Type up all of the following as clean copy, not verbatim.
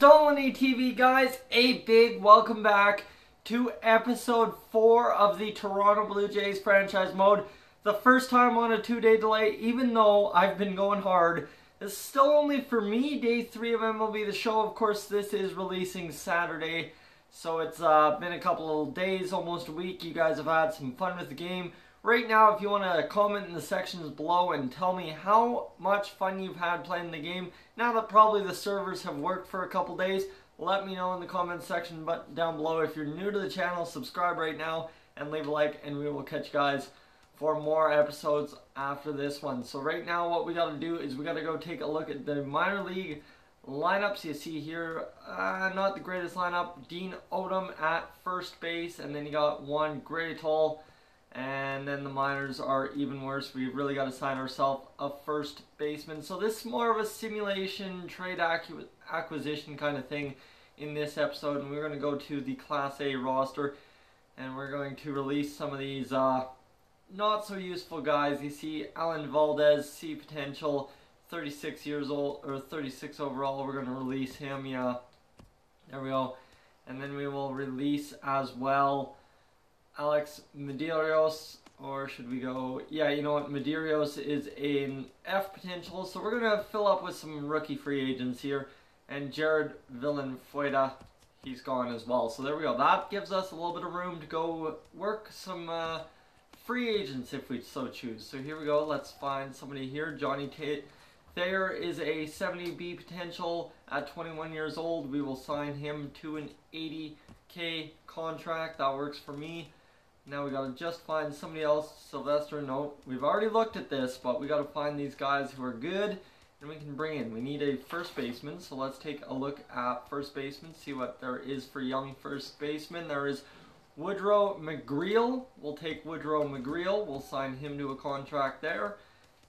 Dolynny TV, guys. A big welcome back to episode 4 of the Toronto Blue Jays franchise mode. The first time on a 2-day delay, even though I've been going hard. It's still only for me, day 3 of MLB The Show. Of course, this is releasing Saturday, so it's been a couple of days, almost a week. You guys have had some fun with the game. Right now, if you want to comment in the sections below and tell me how much fun you've had playing the game, now that probably the servers have worked for a couple days, let me know in the comment section down below. If you're new to the channel, subscribe right now and leave a like, and we will catch you guys for more episodes after this one. So right now, what we got to do is we got to go take a look at the minor league lineups. You see here, not the greatest lineup. Dean Odom at first base, and then you got Juan Gurriel. And then the minors are even worse. We've really got to sign ourselves a first baseman. So this is more of a simulation, trade acquisition kind of thing in this episode. And we're going to go to the Class A roster. And we're going to release some of these not so useful guys. You see Alan Valdez, C potential, 36 years old, or 36 overall. We're going to release him. Yeah, there we go. And then we will release as well Alex Medeiros, or should we go, yeah, you know what, Medeiros is an F potential, so we're going to fill up with some rookie free agents here, and Jared Villanfueda, he's gone as well, so there we go. That gives us a little bit of room to go work some free agents if we so choose. So here we go, let's find somebody here. Johnny Thayer is a 70B potential at 21 years old. We will sign him to an 80K contract. That works for me. Now we gotta just find somebody else. Sylvester, no, we've already looked at this, but we gotta find these guys who are good and we can bring in. We need a first baseman, so let's take a look at first baseman, see what there is for young first baseman. There is Woodrow McGreal. We'll take Woodrow McGreal. We'll sign him to a contract there.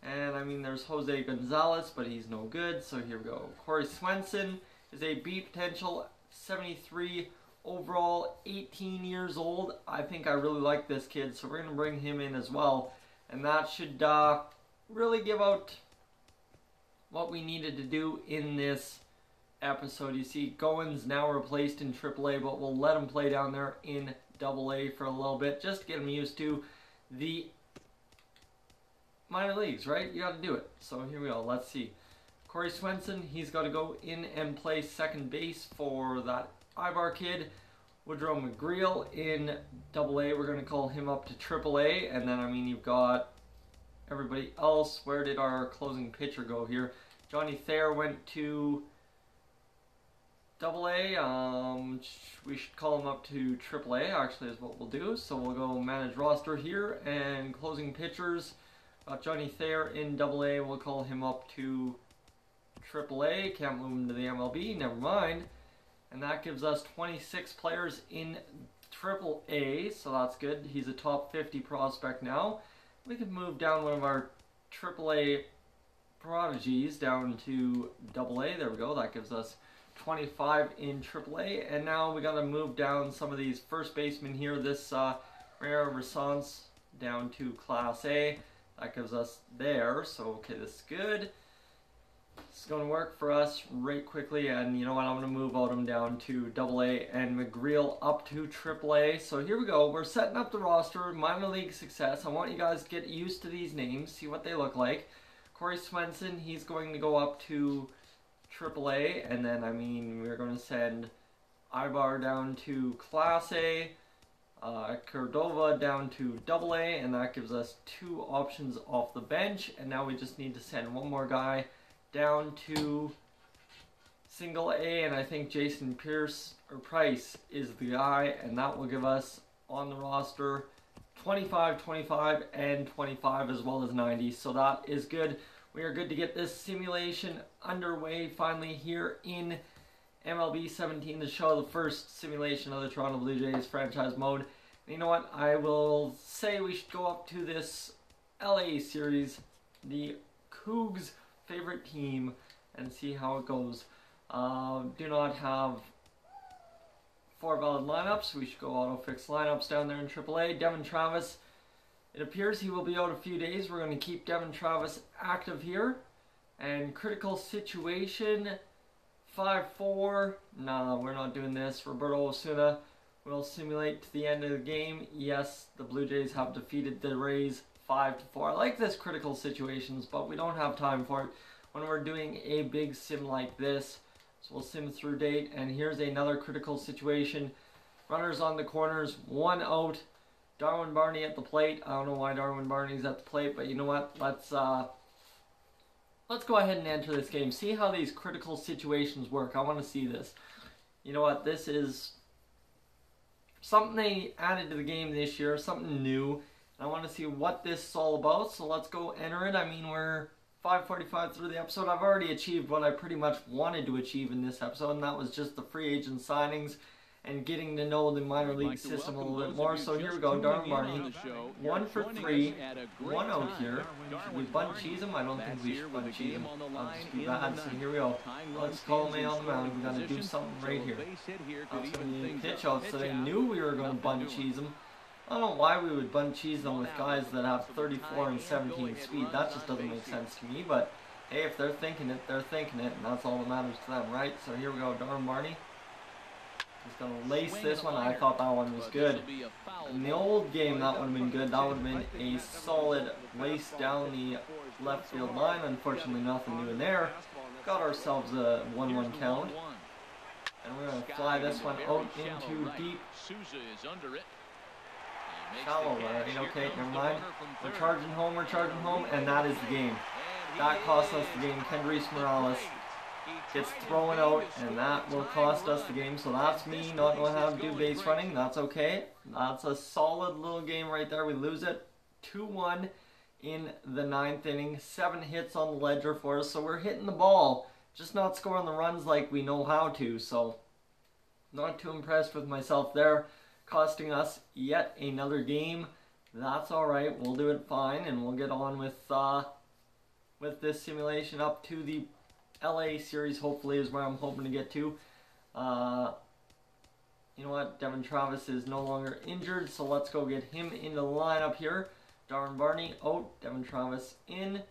And I mean, there's Jose Gonzalez, but he's no good, so here we go. Corey Swenson is a B potential, 73 overall, 18 years old. I think I really like this kid, so we're going to bring him in as well. And that should really give out what we needed to do in this episode. You see, Goins now replaced in AAA, but we'll let him play down there in AA for a little bit, just to get him used to the minor leagues, right? You got to do it. So here we go. Let's see. Corey Swenson, he's got to go in and play second base for that Ibar kid. Woodrow McGreal in AA. We're going to call him up to AAA. And then, I mean, you've got everybody else. Where did our closing pitcher go here? Johnny Thayer went to AA. We should call him up to AAA, actually, is what we'll do. So we'll go manage roster here. And closing pitchers. Got Johnny Thayer in AA. We'll call him up to AAA. Can't move him to the MLB. Never mind. And that gives us 26 players in AAA, so that's good. He's a top 50 prospect now. We could move down one of our AAA prodigies down to AA. There we go. That gives us 25 in AAA. And now we got to move down some of these first basemen here. This Rare Response down to Class A. That gives us there. So, okay, this is good. It's going to work for us right quickly, and you know what, I'm going to move Odom down to AA and McGreal up to AAA. So here we go, we're setting up the roster, minor league success. I want you guys to get used to these names, see what they look like. Corey Swenson, he's going to go up to AAA, and then, I mean, we're going to send Ibar down to Class A, Cordova down to AA, and that gives us 2 options off the bench, and now we just need to send one more guy down to single A, and I think Jason Price is the guy, and that will give us on the roster 25, 25, and 25 as well as 90, so that is good. We are good to get this simulation underway finally here in MLB 17 to show the first simulation of the Toronto Blue Jays franchise mode. And you know what, I will say we should go up to this LA series, the Cougs favorite team, and see how it goes. Do not have 4 valid lineups. We should go auto fix lineups down there in AAA. Devin Travis, it appears he will be out a few days. We're going to keep Devin Travis active here. And critical situation 5-4. Nah, we're not doing this. Roberto Osuna will simulate to the end of the game. Yes, the Blue Jays have defeated the Rays 5-4. I like this critical situations, but we don't have time for it when we're doing a big sim like this. So we'll sim through date, and here's another critical situation. Runners on the corners, 1 out. Darwin Barney at the plate. I don't know why Darwin Barney's at the plate, but you know what? Let's go ahead and enter this game. See how these critical situations work. I want to see this. You know what? This is something they added to the game this year, something new. I want to see what this is all about, so let's go enter it. I mean, we're 5:45 through the episode. I've already achieved what I pretty much wanted to achieve in this episode, and that was just the free agent signings and getting to know the minor league system a little bit more. So here we go, Darwin Barney, 1 for 3, 1 out here. Should we bunt cheese him? I don't think we should bunt cheese him. I'll just be bad, so here we go. Let's call him on the mound. We got to do something right here. That's going to be a pitch out, so they knew we were going to bunt cheese him. I don't know why we would bunt cheese them with guys that have 34 and 17 speed. That just doesn't make sense to me, but hey, if they're thinking it, they're thinking it, and that's all that matters to them, right? So here we go, Darwin Barney. He's going to lace this one. I thought that one was good. In the old game, that would have been good. That would have been a solid lace down the left field line. Unfortunately, nothing new in there. Got ourselves a 1-1 count. And we're going to fly this one out into deep. Shallow right? Okay, never mind. We're charging home, and that is the game. That cost us the game. Kendrys Morales gets thrown out, and that will cost us the game. So that's me not knowing how to do base running. That's okay. That's a solid little game right there. We lose it 2-1 in the 9th inning. 7 hits on the ledger for us. So we're hitting the ball, just not scoring the runs like we know how to. So not too impressed with myself there. Costing us yet another game. That's alright. We'll do it fine, and we'll get on with this simulation up to the LA series, hopefully, is where I'm hoping to get to. You know what? Devin Travis is no longer injured, so let's go get him in the lineup here. Darwin Barney out, Devin Travis in.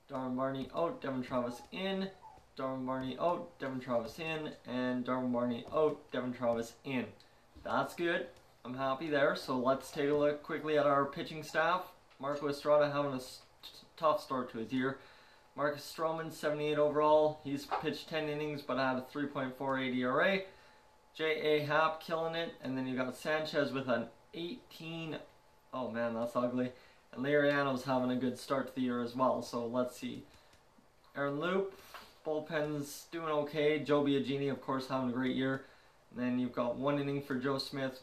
Darwin Barney out, Devin Travis in. Darwin Barney out, Devin Travis in. And Darwin Barney out, Devin Travis in. That's good. I'm happy there. So let's take a look quickly at our pitching staff. Marco Estrada having a tough start to his year. Marcus Stroman, 78 overall. He's pitched 10 innings but had a 3.48 ERA. J.A. Happ killing it. And then you got Sanchez with an 18. Oh man, that's ugly. And Liriano's having a good start to the year as well. So let's see. Aaron Loop, bullpen's doing okay. Joe Biagini, of course, having a great year. And then you've got 1 inning for Joe Smith,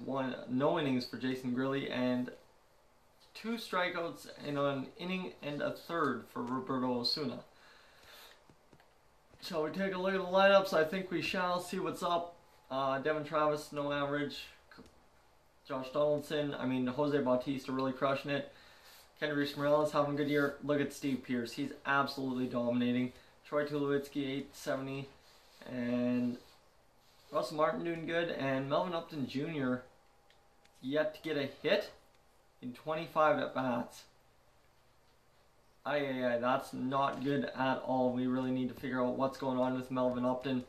no innings for Jason Grilli, and 2 strikeouts in an inning and a third for Roberto Osuna. Shall we take a look at the lineups? I think we shall. See what's up. Devin Travis, no average. Josh Donaldson, I mean, Jose Bautista really crushing it. Kendrys Morales having a good year. Look at Steve Pearce. He's absolutely dominating. Troy Tulowitzki, 870. And Russell Martin doing good. And Melvin Upton Jr. yet to get a hit in 25 at-bats. That's not good at all. We really need to figure out what's going on with Melvin Upton.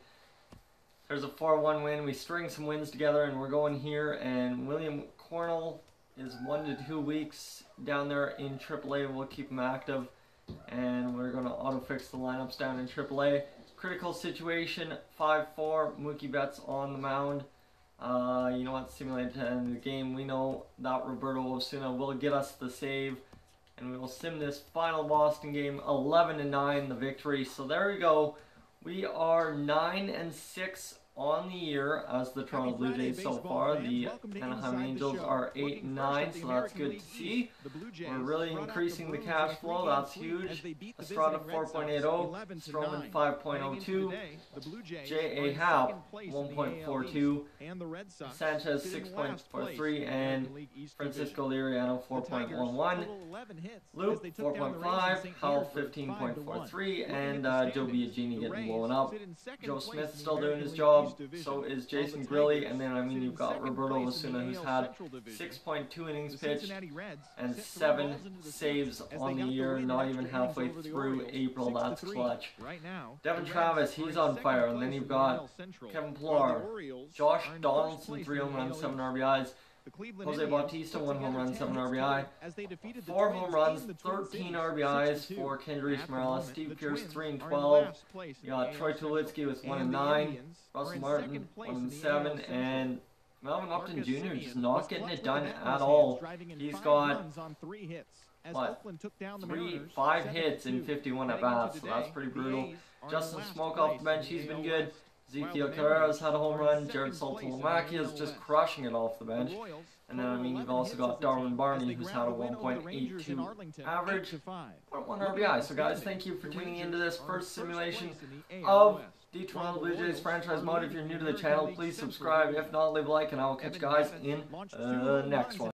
There's a 4-1 win. We string some wins together, and we're going here. And William Cornell is 1 to 2 weeks down there in AAA. We'll keep him active, and we're going to auto-fix the lineups down in AAA. Critical situation, 5-4. Mookie Betts on the mound. You know what? Simulated to end the game. We know that Roberto Osuna will get us the save, and we will sim this final Boston game, 11-9, the victory. So there we go. We are 9-6 on the year as the Toronto Blue Jays so far. The Anaheim Angels are 8-9, so that's good to see. We're really increasing the cash flow. That's huge. Estrada 4.80, Stroman 5.02, J.A. Happ 1.42, Sanchez 6.43, and Francisco Liriano 4.11, Loop 4.5, Howell 15.43, and Joe Biagini getting blown up. Joe Smith still doing his job. So is Jason Grilli, and then I mean you've got Roberto Osuna, who's had 6.2 innings pitched and 7 saves on the year, not even halfway through April. That's clutch. Devin Travis, he's on fire, and then you've got Kevin Pillar, Josh Donaldson, 3 home runs, 7 RBIs. Jose Bautista, 1 home run, 7 RBI. 4 home runs, 13 RBIs for Kendrys Morales. Steve Pearce, 3 and 12. You got Troy Tulowitzki with 1 and 9. Russell Martin, 1 and 7. And Melvin Upton Jr. just not getting it done at all. He's got, what, 5 hits in 51 at-bats, so that's pretty brutal. Justin Smoke off the bench, he's been good. Ezekiel Carrera's had a home run. Jared Saltalamacchia is just crushing it off the bench. And then, I mean, you've also got Darwin Barney, who's had a 1.82 average, 1 RBI. So, guys, thank you for tuning into this first simulation of the Toronto Blue Jays franchise mode. If you're new to the channel, please subscribe. If not, leave a like, and I will catch you guys in the next one.